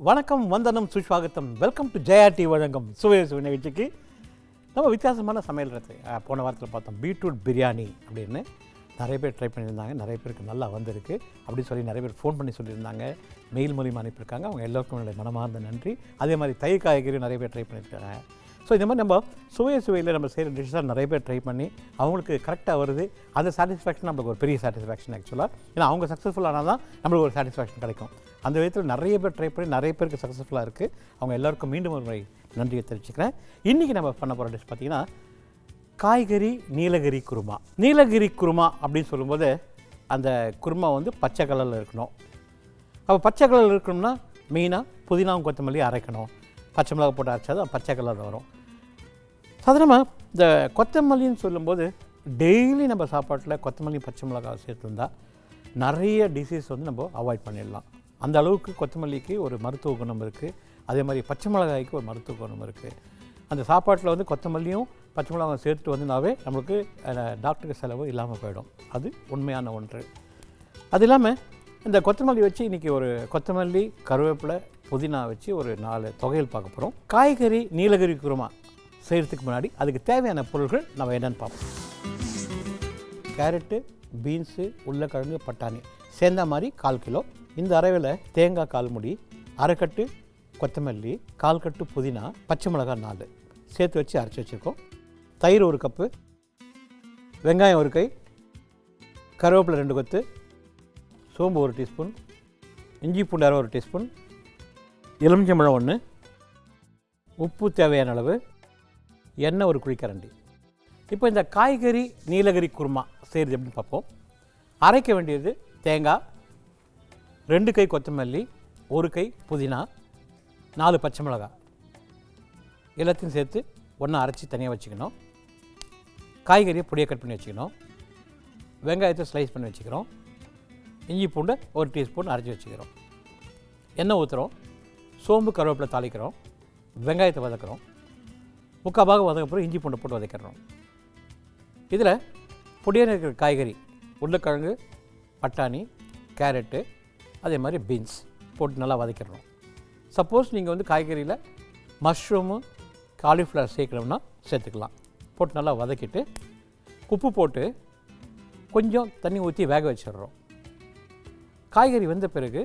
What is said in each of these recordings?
வணக்கம், வந்தனம், சுஸ்வாகத்தம். Welcome to Jaya TV வழங்கும் சுவை சுவை நிகழ்ச்சிக்கு. நம்ம வித்தியாசமான சமையல் போன வாரத்தில் பார்த்தோம். பீட்ரூட் பிரியாணி அப்படின்னு நிறைய பேர் ட்ரை பண்ணியிருந்தாங்க. நிறைய பேருக்கு நல்லா வந்திருக்கு அப்படின்னு சொல்லி நிறைய பேர் ஃபோன் பண்ணி சொல்லியிருந்தாங்க. மெயில் மூலியமாக அனுப்பியிருக்காங்க. அவங்க எல்லோருக்கும் என்னுடைய மனமார்ந்த நன்றி. அதே மாதிரி தயிர் காய்கறி நிறைய பேர் ட்ரை பண்ணியிருக்காங்க. ஸோ இந்த மாதிரி நம்ம சுவையில் நம்ம செய்கிற டிஷ்ஷாக நிறைய பேர் ட்ரை பண்ணி அவங்களுக்கு கரெக்டாக வருது. அந்த சாட்டிஸ்ஃபேக்ஷன் நம்மளுக்கு ஒரு பெரிய சாட்டிஸ்ஃபேக்ஷன் ஆக்சுவலாக. ஏன்னா அவங்க சக்ஸஸ்ஃபுல்லானால் தான் நம்மளுக்கு ஒரு சாட்டிஸ்ஃபேக்ஷன் கிடைக்கும். அந்த விதத்தில் நிறைய பேர் ட்ரை பண்ணி நிறைய பேருக்கு சக்ஸஸ்ஃபுல்லாக இருக்குது. அவங்க எல்லாருக்கும் மீண்டும் ஒரு முறை நன்றியை தெரிவிச்சுக்கிறேன். இன்றைக்கி நம்ம பண்ண போகிற டிஷ் பார்த்திங்கன்னா காய்கறி நீலகிரி குருமா. நீலகிரி குருமா அப்படின்னு சொல்லும்போது அந்த குருமா வந்து பச்சை கலரில் இருக்கணும். அப்போ பச்சை கலரில் இருக்கணும்னா மெயினாக புதினாவும் கொத்தமல்லி அரைக்கணும். பச்சை மிளகா போட்டு அரைச்சா தான் பச்சை கலரில் வரும். சாதாரணமாக இந்த கொத்தமல்லின்னு சொல்லும்போது டெய்லி நம்ம சாப்பாட்டில் கொத்தமல்லி பச்சை மிளகா சேர்த்துருந்தால் நிறைய டிசீஸ் வந்து நம்ம அவாய்ட் பண்ணிடலாம். அந்த அளவுக்கு கொத்தமல்லிக்கு ஒரு மருத்துவ குணம் இருக்குது. அதே மாதிரி பச்சை மிளகாய்க்கு ஒரு மருத்துவ குணம் இருக்குது. அந்த சாப்பாட்டில் வந்து கொத்தமல்லியும் பச்சை மிளகாயும் சேர்த்து வந்துனாவே நம்மளுக்கு டாக்டருக்கு செலவு இல்லாமல் போயிடும். அது உண்மையான ஒன்று. அது இல்லாமல் இந்த கொத்தமல்லி வச்சு இன்றைக்கி ஒரு கொத்தமல்லி, கருவேப்பிலை, புதினா வச்சு ஒரு 4 தொகையில் பார்க்க போகிறோம். காய்கறி நீலகிரி குருமா செய்கிறதுக்கு முன்னாடி அதுக்கு தேவையான பொருட்கள் நம்ம என்னென்னு பார்ப்போம். கேரட்டு, பீன்ஸு, உருளைக்கிழங்கு, பட்டாணி சேர்ந்த மாதிரி 1/4 கிலோ. இந்த அரைவில் தேங்காய் 1/4 முடி, அரைக்கட்டு கொத்தமல்லி, 1/4 கட்டு புதினா, பச்சை மிளகாய் 4 சேர்த்து வச்சு அரைச்சி வச்சுருக்கோம். தயிர் 1 கப்பு, வெங்காயம் 1 கை, கருவேப்பிலை 2 கொத்து, சோம்பு 1 டீஸ்பூன், இஞ்சி பூண்டு 1 டீஸ்பூன், எலுமிச்சம்பழம் 1, உப்பு தேவையான அளவு, எண்ணெய் 1 குழிக்கரண்டி. இப்போ இந்த காய்கறி நீலகிரி குருமா செய்கிறது எப்படின்னு பார்ப்போம். அரைக்க வேண்டியது தேங்காய், 2 கை கொத்தமல்லி, 1 கை புதினா, 4 பச்சை மிளகாய் எல்லாத்தையும் சேர்த்து ஒன்றா அரைச்சி தனியாக வச்சுக்கணும். காய்கறியை பொடியை கட் பண்ணி வச்சுக்கணும். வெங்காயத்தை ஸ்லைஸ் பண்ணி வச்சுக்கிறோம். இஞ்சி பூண்டை 1 டீஸ்பூன் அரைச்சி வச்சுக்கிறோம். எண்ணெய் ஊற்றுறோம். சோம்பு கருவேப்பிலை தாளிக்கிறோம். வெங்காயத்தை வதக்குறோம். 3/4 பாகம் வதக்கப்புறம் இஞ்சி பூண்டை போட்டு வதக்கிடுறோம். இதில் பொடியான இருக்கிற காய்கறி உருளைக்கிழங்கு, பட்டாணி, கேரட்டு, அதே மாதிரி பீன்ஸ் போட்டு நல்லா வதக்கிடுறோம். சப்போஸ் நீங்கள் வந்து காய்கறியில் மஷ்ரூமு, காலிஃப்ளவர் சேர்க்கணும்னா சேர்த்துக்கலாம். போட்டு நல்லா வதக்கிட்டு உப்பு போட்டு கொஞ்சம் தண்ணி ஊற்றி வேக வச்சிடுறோம். காய்கறி வெந்த பிறகு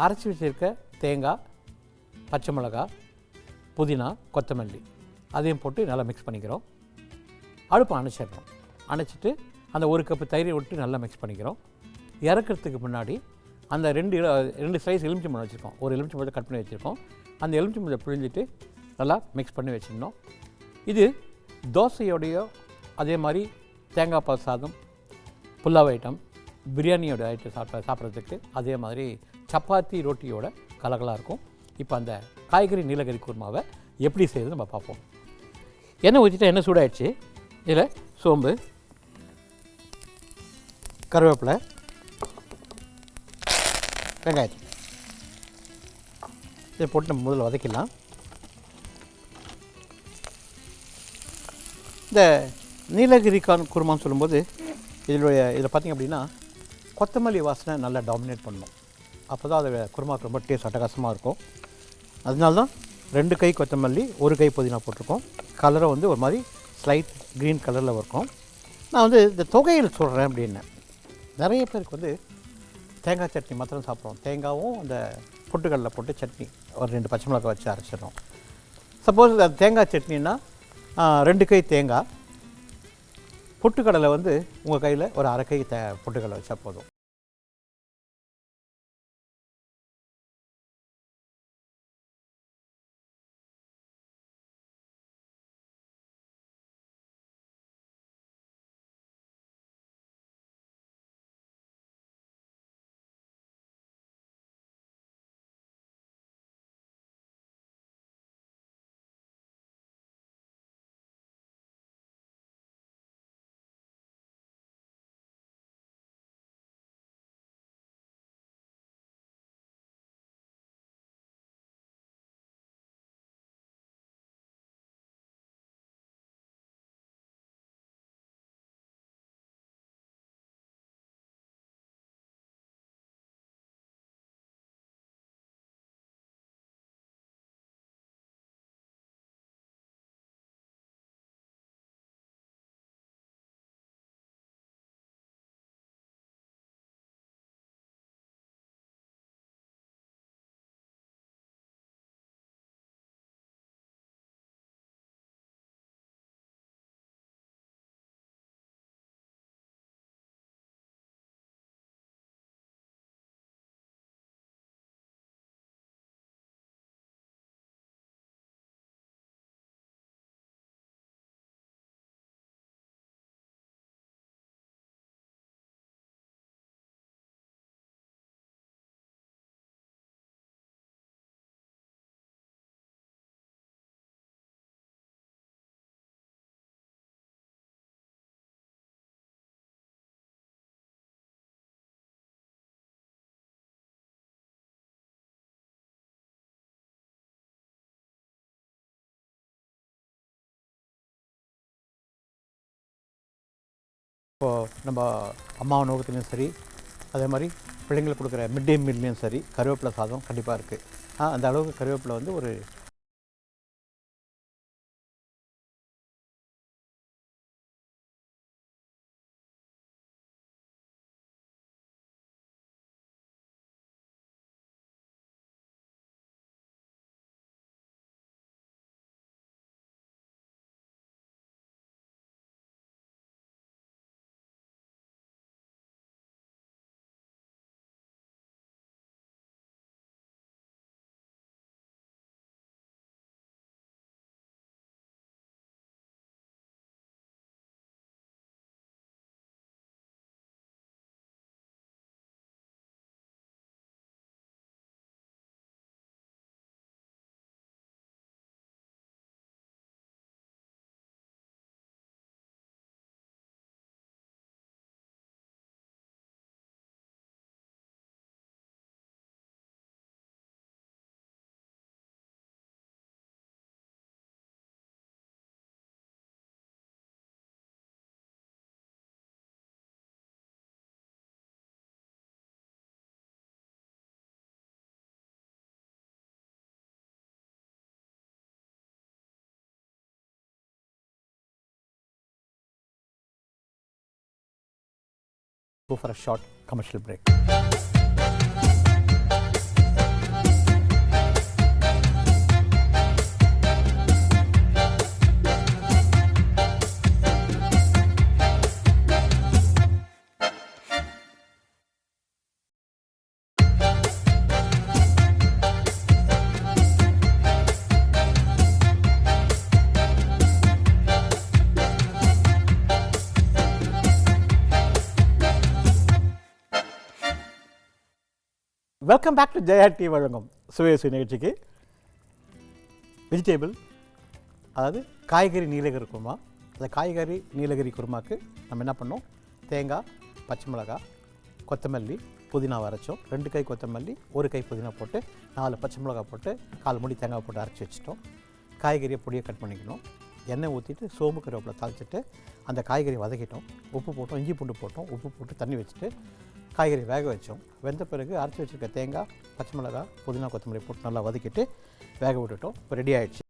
அரைச்சி வச்சுருக்க தேங்காய், பச்சை மிளகாய், புதினா, கொத்தமல்லி அதையும் போட்டு நல்லா மிக்ஸ் பண்ணிக்கிறோம். அடுப்பை அணைச்சிடுறோம். அணைச்சிட்டு அந்த 1 கப்பு தயிரை விட்டு நல்லா மிக்ஸ் பண்ணிக்கிறோம். இறக்கிறதுக்கு முன்னாடி அந்த 2 ஸ்லைஸ் எலுமிச்சம்பழம் வச்சுருக்கோம். ஒரு எலுமிச்சம்பழத்தை கட் பண்ணி வச்சுருக்கோம். அந்த எலுமிச்சம்பழத்தை பிழிஞ்சிட்டு நல்லா மிக்ஸ் பண்ணி வச்சுருந்தோம். இது தோசையோடையோ அதே மாதிரி தேங்காய் பால் சாதம், புல்லாவ் ஐட்டம், பிரியாணியோட ஐட்டம் சாப்பிட்றதுக்கு அதே மாதிரி சப்பாத்தி ரொட்டியோட கலகலாக இருக்கும். இப்போ அந்த காய்கறி நீலகிரி குருமாவை எப்படி செய்கிறது நம்ம பார்ப்போம். எண்ணெய் ஊற்றிட்டு எண்ணெய் சூடாகிடுச்சு. இதில் சோம்பு, கருவேப்பிலை, வெங்காயம் இதை போட்டு நம்ம முதல்ல வதக்கிடலாம். இந்த நீலகிரி குருமான்னு சொல்லும்போது இதில் பார்த்திங்க அப்படின்னா கொத்தமல்லி வாசனை நல்லா டாமினேட் பண்ணணும். அப்போ தான் அது குருமாவுக்கு ரொம்ப டேஸ்ட் அட்டகாசமாக இருக்கும். அதனால தான் 2 கை கொத்தமல்லி, 1 கை புதினா போட்டிருக்கோம். கலரை வந்து ஒரு மாதிரி ஸ்லைட் க்ரீன் கலரில் இருக்கும். நான் வந்து இந்த தொகையில் சொல்கிறேன் அப்படின்னு. நிறைய பேருக்கு வந்து தேங்காய் சட்னி மாத்திரம் சாப்பிட்றோம். தேங்காயும் அந்த பொட்டுக்கடலை போட்டு சட்னி ஒரு 2 பச்சை மிளகாய் வச்சு அரைச்சிடுறோம். சப்போஸ் அது தேங்காய் சட்னின்னா 2 கை தேங்காய், பொட்டுக்கடலை வந்து உங்கள் கையில் ஒரு 1/2 கை பொட்டுக்கடலை வச்சா போதும். இப்போது நம்ம அம்மா உணவகத்துலேயும் சரி, அதே மாதிரி பிள்ளைங்களுக்கு கொடுக்குற மிட் டே மீல்லையும் சரி கருவேப்பிலை சாதம் கண்டிப்பாக இருக்குது. அந்த அளவுக்கு கருவேப்பிலை வந்து ஒரு go for a short commercial break. Welcome back to Jaya TV வழங்கும் சுவையசு நிகழ்ச்சிக்கு. வெஜிடேபிள், அதாவது காய்கறி நீலகிரி குருமா. அந்த காய்கறி நீலகிரி குருமாக்கு நம்ம என்ன பண்ணோம், தேங்காய், பச்சை மிளகாய், கொத்தமல்லி, புதினா அரைச்சோம். 2 கை கொத்தமல்லி, 1 கை புதினா போட்டு 4 பச்சை மிளகாய் போட்டு 4 மூடி தேங்காய் போட்டு அரைச்சி வச்சுட்டோம். காய்கறியை பொடியை கட் பண்ணிக்கணும். எண்ணெய் ஊற்றிட்டு சோம்பு கருவேப்பிலை தாளிச்சிட்டு அந்த காய்கறி வதக்கிட்டோம். உப்பு போட்டோம், இஞ்சி பூண்டு போட்டோம், உப்பு போட்டு தண்ணி வச்சுட்டு காய்கறி வேக வச்சோம். வெந்த பிறகு அரைச்சி வச்சுருக்க தேங்காய், பச்சை மிளகாய், புதினா, கொத்தமல்லி போட்டு நல்லா வதக்கிட்டு வேக விட்டுட்டோம். இப்போ ரெடி ஆகிடுச்சு.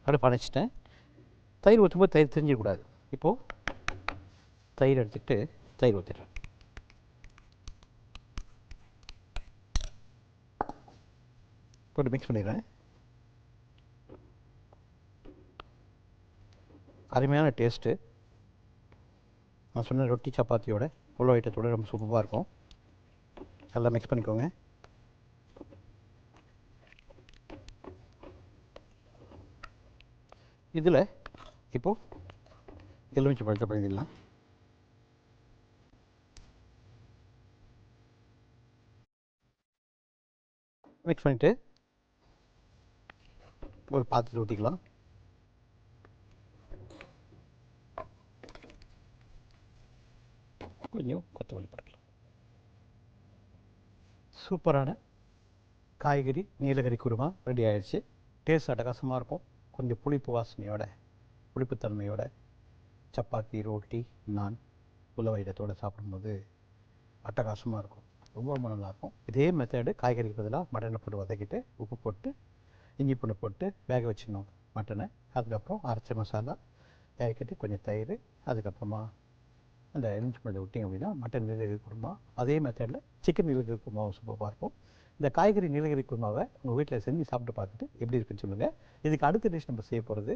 அடுப்பு அணைச்சிட்டேன். தயிர் ஊற்றும்போது தயிர் தெரிஞ்சிடக்கூடாது. இப்போது தயிர் எடுத்துக்கிட்டு தயிர் ஊற்றிடுறேன். போட்டு மிக்ஸ் பண்ணிடுறேன். அருமையான டேஸ்ட்டு. நான் சொன்ன ரொட்டி சப்பாத்தியோட புலோ ஐட்டத்தோடு ரொம்ப சூப்பராக இருக்கும். நல்லா மிக்ஸ் பண்ணிக்கோங்க. இதில் இப்போது எலுமிச்சை பழத்தை பண்ணிடலாம். மிக்ஸ் பண்ணிவிட்டு ஒரு பாத்திரத்தை ஊற்றிக்கலாம். கொஞ்சம் கொத்தமல்லி போட்டுக்கலாம். சூப்பரான காய்கறி நீலகிரி குருமா ரெடி ஆயிடுச்சு. டேஸ்ட் அட்டகாசமாக இருக்கும். கொஞ்சம் புளிப்பு வாசனையோட, புளிப்புத்தன்மையோட சப்பாத்தி, ரோட்டி, நான், புலவைடத்தோடு சாப்பிடும்போது அட்டகாசமாக இருக்கும். ரொம்ப ரொம்ப நல்லாயிருக்கும். இதே மெத்தடு காய்கறிக்கு பதிலாக மட்டனை போட்டு வதக்கிட்டு உப்பு போட்டு இஞ்சி பூண்டு போட்டு வேக வச்சிடணும் மட்டனை. அதுக்கப்புறம் அரைச்ச மசாலா வேகக்கட்டி கொஞ்சம் தயிர், அதுக்கப்புறமா அந்த எலுமிச்சை பழத்தை விட்டிங்க அப்படின்னா மட்டன் நீலகிரி குருமா. அதே மெத்தடில் சிக்கன் நீலகிரி குருமாவும் சூப்பராக இருக்கும். இந்த காய்கறி நீலகிரி குருமாவை உங்கள் வீட்டில் செஞ்சு சாப்பிட்டு பார்த்துட்டு எப்படி இருக்குன்னு சொல்லுங்கள். இதுக்கு அடுத்த டிஷ் நம்ம செய்ய போகிறது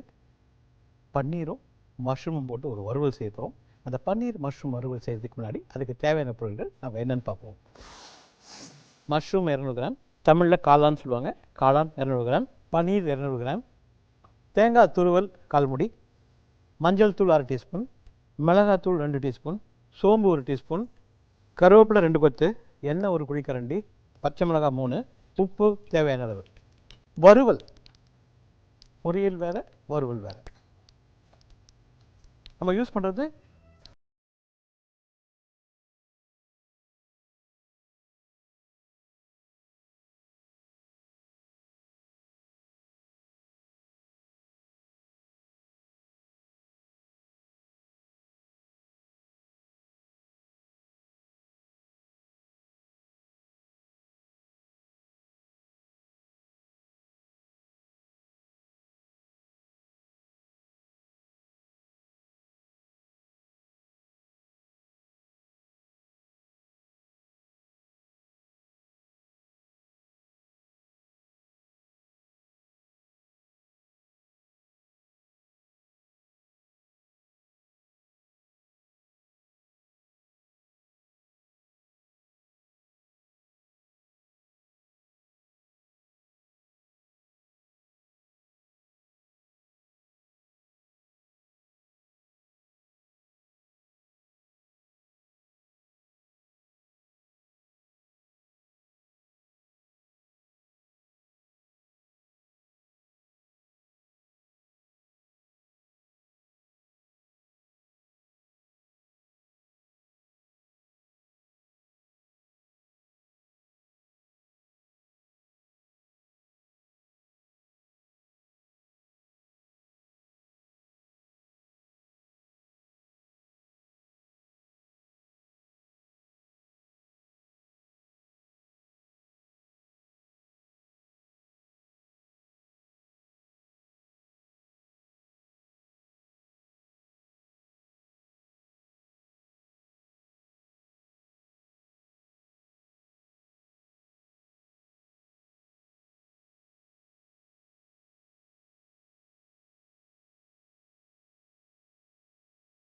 பன்னீரும் மஷ்ரூமும் போட்டு ஒரு வறுவல் செய்ய போகிறோம். அந்த பன்னீர் மஷ்ரூம் வறுவல் செய்கிறதுக்கு முன்னாடி அதுக்கு தேவையான பொருட்கள் நம்ம என்னென்னு பார்ப்போம். மஷ்ரூம் 200 கிராம், தமிழில் காளான்னு சொல்லுவாங்க, காளான் 200 கிராம், பன்னீர் 200 கிராம், தேங்காய் துருவல் 1/4 மூடி, மஞ்சள் தூள் 1/2 டீஸ்பூன், மிளகாத்தூள் 2 டீஸ்பூன், சோம்பு 1 டீஸ்பூன், கருவேப்பிலை 2 கொத்து, எண்ணெய் 1 குழிக்கரண்டி, பச்சை மிளகாய் 3, உப்பு தேவையான அளவு. வறுவல் பொரியல் வேறு, வறுவல் வேறு. நம்ம யூஸ் பண்ணுறது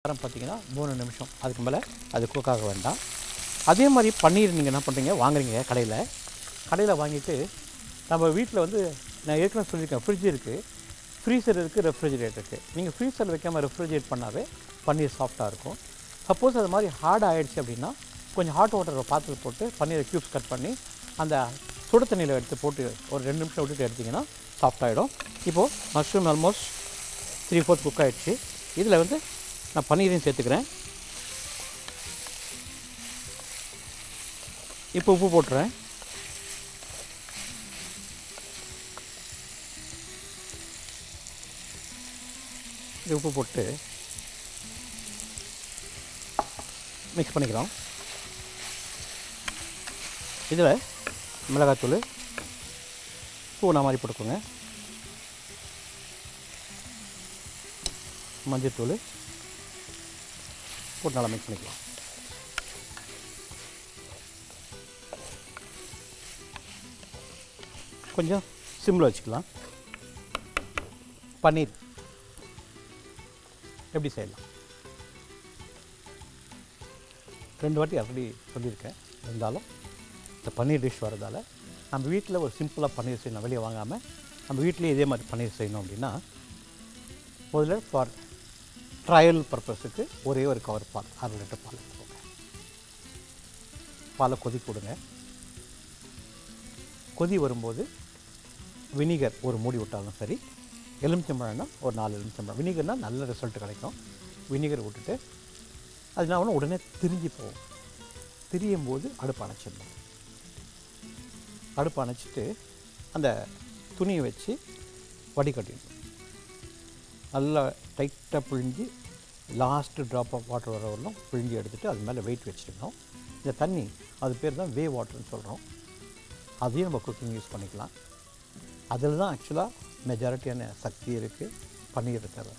பார்த்தீங்கன்னா 3 நிமிஷம், அதுக்கு மேலே அது குக் ஆக வேண்டாம். அதே மாதிரி பன்னீர் நீங்கள் என்ன பண்ணுறீங்க, வாங்குறீங்க கடையில் வாங்கிட்டு நம்ம வீட்டில் வந்து நான் ஏற்கனவே சொல்லியிருக்கேன், ஃப்ரிட்ஜ் இருக்குது, ஃப்ரீசர் இருக்குது, ரெஃப்ரிஜிரேட்டர் இருக்குது. நீங்கள் ஃப்ரீசரில் வைக்காமல் ரெஃப்ரிஜிரேட் பண்ணாவே பன்னீர் சாஃப்டாக இருக்கும். சப்போஸ் அது மாதிரி ஹார்ட் ஆகிடுச்சு அப்படின்னா கொஞ்சம் ஹாட் வாட்டர் பாத்திரத்தில் போட்டு பன்னீரை க்யூப்ஸ் கட் பண்ணி அந்த சுடு தண்ணியில் எடுத்து போட்டு ஒரு 2 நிமிஷம் விட்டுட்டு எடுத்திங்கன்னா சாஃப்டாகிடும். இப்போது மஷ்ரூம் ஆல்மோஸ்ட் 3/4 குக் ஆகிடுச்சு. இதில் வந்து நான் பன்னீரையும் சேர்த்துக்கிறேன். இப்போ உப்பு போட்டுறேன். இது உப்பு போட்டு மிக்ஸ் பண்ணிக்கலாம். இதில் மிளகாத்தூள் பூனா மாதிரி போட்டுக்கோங்க, மஞ்சத்தூள் போட்டு நல்லா மிக்ஸ் பண்ணிக்கலாம். கொஞ்சம் சிம்மில் வச்சுக்கலாம். பன்னீர் எப்படி செய்யலாம் 2 வாட்டி ஆல்ரெடி சொல்லியிருக்கேன். இருந்தாலும் இந்த பன்னீர் டிஷ் வரதால் நம்ம வீட்டில் ஒரு சிம்பிளாக பன்னீர் செய்யணும், வெளியே வாங்காமல் நம்ம வீட்டிலேயே இதே மாதிரி பன்னீர் செய்யணும் அப்படின்னா முதல்ல ஃபார் ட்ரையல் பர்பஸுக்கு ஒரே ஒரு கவர் பால், 1/2 லிட்டர் பால் எடுத்துக்கோங்க. பாலை கொதிக்க விடுங்க. கொதி வரும்போது வினிகர் ஒரு மூடி விட்டாலும் சரி, எலுமிச்சம்பழம்னா ஒரு 4 எலுமிச்சம்பழம். வினிகர்னால் நல்ல ரிசல்ட் கிடைக்கும். வினிகர் விட்டுட்டு அது என்ன ஆகணும், உடனே திரிஞ்சு போகும். திரியும் போது அடுப்பு அணைச்சிடணும். அடுப்பு அணைச்சிட்டு அந்த துணியை வச்சு வடிகட்டிடணும். நல்லா டைட்டாக பிழிஞ்சு லாஸ்ட்டு ட்ராப் ஆஃப் வாட்டர் வர வரணும் பிழிஞ்சு எடுத்துகிட்டு அது மேலே வெயிட் வச்சுருந்தோம். இந்த தண்ணி அது பேர் தான் வே வாட்டர்னு சொல்கிறோம். அதையும் நம்ம குக்கிங் யூஸ் பண்ணிக்கலாம். அதில் தான் ஆக்சுவலாக மெஜாரிட்டியான சக்தி இருக்குது பன்னீர் தவிர.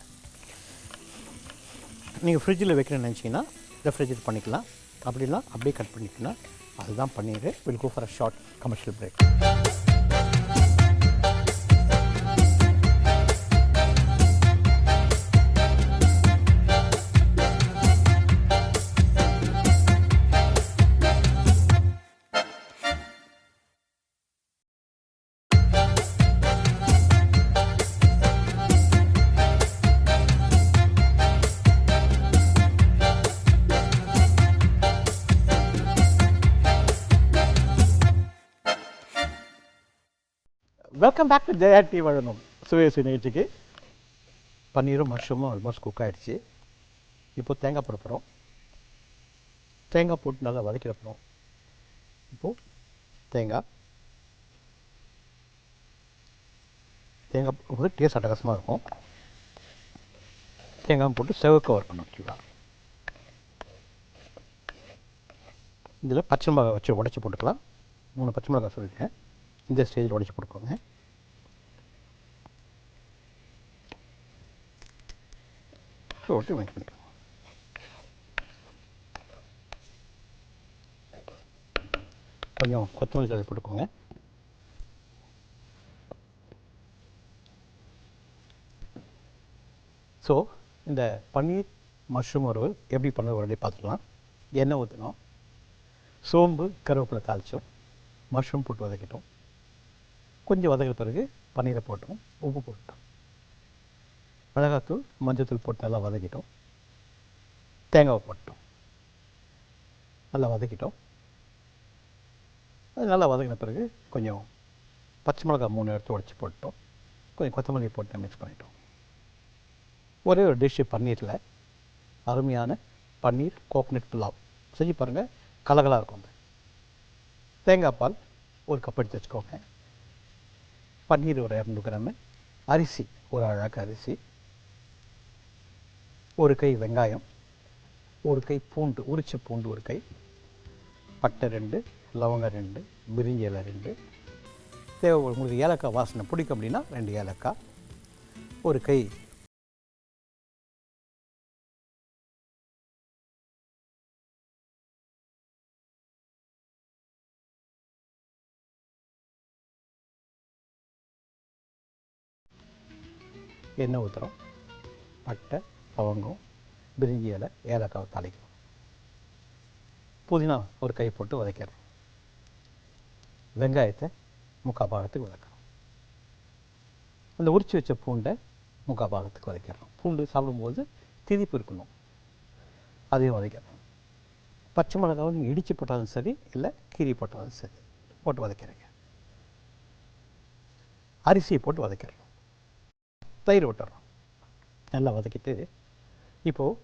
நீங்கள் ஃப்ரிட்ஜில் வைக்கணும்னு நினச்சிங்கன்னா ரெஃப்ரிஜரேட் பண்ணிக்கலாம். அப்படிலாம் அப்படியே கட் பண்ணிக்கலாம். அதுதான் paneer. Will go for a short commercial break. Welcome back to Jaya வழங்கும் சுவையசு நிகழ்ச்சிக்கு. பன்னீரும் மஷ்ரூமும் ஆல்மோஸ்ட் குக் ஆகிடுச்சு. இப்போது தேங்காய் போட போகிறோம். தேங்காய் போட்டு நல்லா வதக்கிட போகிறோம். இப்போது தேங்காய் போது டேஸ்ட் அட்டகாசமாக இருக்கும். தேங்காய் போட்டு செவக்க வறுக்கணும். ஆக்சுவலாக இதில் பச்சை மிளகாய் வச்சு உடச்சி போட்டுக்கலாம். 3 பச்சை மிளகாய் சொல்லியிருக்கேன். இந்த ஸ்டேஜில் உடச்சி போட்டுக்கோங்க. போட்டு மிக்ஸ் பண்ணிக்கலாம். கொஞ்சம் கொத்தமல்லி தழை போட்டுக்கோங்க. ஸோ இந்த பன்னீர் மஷ்ரூம் வறுவல் எப்படி பண்ணுறது உடனே பார்த்துக்கலாம். எண்ணெய் ஊற்றணும். சோம்பு கருவேப்பிலை தாளித்தோம். மஷ்ரூம் போட்டு வதக்கிட்டோம். கொஞ்சம் வதக்கிற பிறகு பன்னீரை போட்டோம். உப்பு போட்டோம். மிளகாத்தூள் மஞ்சத்தூள் போட்டு நல்லா வதக்கிட்டோம். தேங்காவை போட்டோம். நல்லா வதக்கிட்டோம். அது நல்லா வதக்கின பிறகு கொஞ்சம் பச்சை மிளகாய் 3 எடுத்து உடச்சி போட்டோம். கொஞ்சம் கொத்தமல்லி போட்டு மிக்ஸ் பண்ணிட்டோம். ஒரே ஒரு டிஷ்ஷு பன்னீரில் அருமையான பன்னீர் கோகனட் புலாவ் செஞ்சு பாருங்கள். கலகலாக இருக்குங்க. தேங்காய் பால் ஒரு கப் எடுத்து வச்சுக்கோங்க. பன்னீர் ஒரு 200 கிராமு. அரிசி ஒரு அழகு அரிசி. ஒரு கை வெங்காயம். ஒரு கை பூண்டு, உரிச்ச பூண்டு ஒரு கை. பட்டை 2, லவங்கம் 2, பிரிஞ்சி இலை 2. தேவை உங்களுக்கு ஏலக்காய் வாசனை பிடிக்கும் அப்படின்னா 2 ஏலக்காய். ஒரு கை எண்ணெய் ஊற்றுறோம். பட்டை, லவங்கம், பிரிஞ்சி இலை, ஏலக்காவை தாளிக்கிறோம். புதினா ஒரு கை போட்டு வதக்கிறோம். வெங்காயத்தை 3/4 பாகத்துக்கு வதக்கிறோம். அந்த உரித்து வச்ச பூண்டை 3/4 பாகத்துக்கு வதக்கிறோம். பூண்டு சாப்பிடும்போது திதிப்பு இருக்கணும். அதையும் வதக்கிறோம். பச்சை மிளகாவை நீங்கள் இடித்து போட்டாலும் சரி, இல்லை கீரி போட்டாலும் சரி போட்டு வதக்கிறீங்க. அரிசியை போட்டு வதக்கிறோம். தயிர் விட்டுறோம். நல்லா வதக்கிட்டு இப்போது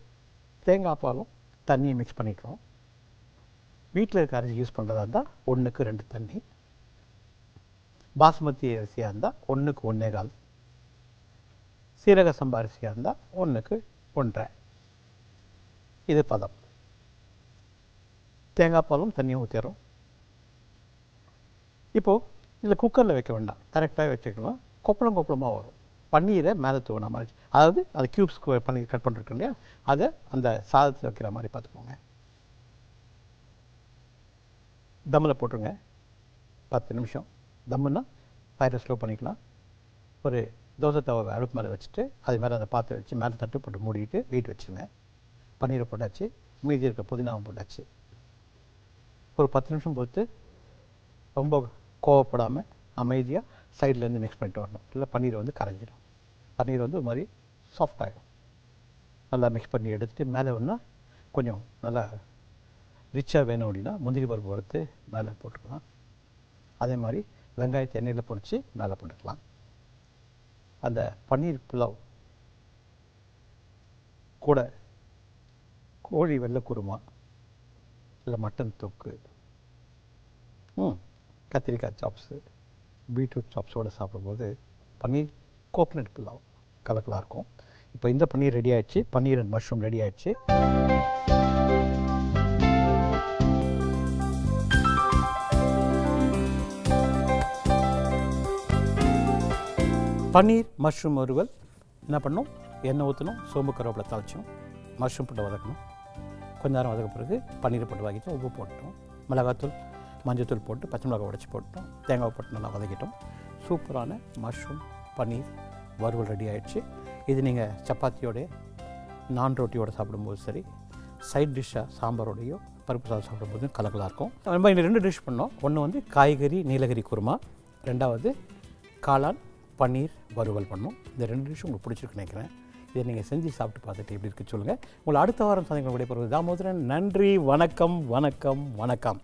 தேங்காய் பாலும் தண்ணியை மிக்ஸ் பண்ணிக்கிறோம். வீட்டில் இருக்க அரிசி யூஸ் பண்ணுறதா இருந்தால் 1க்கு 2 தண்ணி. பாஸ்மதி அரிசியாக இருந்தால் 1க்கு 1.25. சீரக சம்பா அரிசியாக இருந்தால் 1க்கு 1.5. இது பதம். தேங்காய் பாலும் தண்ணியும் ஊற்றிடுறோம். இப்போது இதில் குக்கரில் வைக்க வேண்டாம், கரெக்டாக வச்சுக்கலாம். கொப்பளமாக வரும். பன்னீரை மேலே தூவின மாதிரி, அதாவது அது க்யூப்ஸ் பண்ணி கட் பண்ணிருக்கோம் இல்லையா, அதை அந்த சாதத்தில் வைக்கிற மாதிரி பார்த்துக்கோங்க. தம்மில் போட்டுருங்க. 10 நிமிஷம். தம்முன்னா ஃபயரை ஸ்லோ பண்ணிக்கலாம். ஒரு தோசை தவை அடுப்பு மேலே வச்சுட்டு அது மேலே அந்த பாத்திரம் வச்சு மேலே தட்டு போட்டு மூடிட்டு வெயிட் வச்சுருங்க. பன்னீரை போட்டாச்சு. மீதி இருக்க புதினாவும் போட்டாச்சு. ஒரு 10 நிமிஷம் பொறுத்து ரொம்ப கோவப்படாமல் அமைதியாக சைட்லேருந்து மிக்ஸ் பண்ணிட்டு வரணும். இல்லை பன்னீர் வந்து கரைஞ்சிடும். பன்னீர் வந்து ஒரு மாதிரி சாஃப்ட் ஆகிடும். நல்லா மிக்ஸ் பண்ணி எடுத்துகிட்டு மேலே ஒன்றா கொஞ்சம் நல்லா ரிச்சாக வேணும் அப்படின்னா முந்திரி பருப்பு வறுத்து மேலே போட்டுக்கலாம். அதே மாதிரி வெங்காயத்தை எண்ணெயில் பொரித்து மேலே போட்டுக்கலாம். அந்த பன்னீர் புலாவ் கூட கோழி வெள்ளை குருமா, இல்லை மட்டன் தொக்கு, கத்திரிக்காய் சாப்ஸு, பீட்ரூட் சாப்ஸோடு சாப்பிடும்போது பன்னீர் கோகனட் புலாவ் கலக்கலாக இருக்கும். இப்போ இந்த பன்னீர் ரெடி ஆகிடுச்சு, பன்னீர் அண்ட் மஷ்ரூம் ரெடி ஆகிடுச்சு. பன்னீர் மஷ்ரூம் வறுவல் என்ன பண்ணணும், எண்ணெய் ஊற்றணும், சோம்பு கருவேப்பிலை தாளிச்சோம், மஷ்ரூம் போட்டு வதக்கணும். கொஞ்ச நேரம் வதக்க பிறகு பன்னீரை போட்டு வதக்கிட்டோம், உப்பு போட்டோம், மிளகாத்தூள் மஞ்சத்தூள் போட்டு பச்சை மிளகாய் உடைச்சி போட்டோம், தேங்காய் போட்டு நல்லா வதக்கிட்டோம். சூப்பரான மஷ்ரூம் பன்னீர் வறுவல் ரெடி ஆகிடுச்சு. இது நீங்கள் சப்பாத்தியோடைய நான் ரொட்டியோடு சாப்பிடும்போது சரி, சைட் டிஷ்ஷாக சாம்பாரோடையோ பருப்பு சாதம் சாப்பிடும்போது கலக்கலாக இருக்கும். நம்ம இன்னும் 2 டிஷ் பண்ணோம். ஒன்று வந்து காய்கறி நீலகிரி குருமா, ரெண்டாவது காளான் பன்னீர் வறுவல் பண்ணோம். இந்த 2 டிஷ்ஷும் உங்களுக்கு பிடிச்சிருக்குன்னு நினைக்கிறேன். இதை நீங்கள் செஞ்சு சாப்பிட்டு பார்த்துட்டு எப்படி இருக்குன்னு சொல்லுங்கள். உங்களை அடுத்த வாரம் சந்திக்க விடைபெறுவது தாமோதரன். நன்றி, வணக்கம், வணக்கம், வணக்கம்.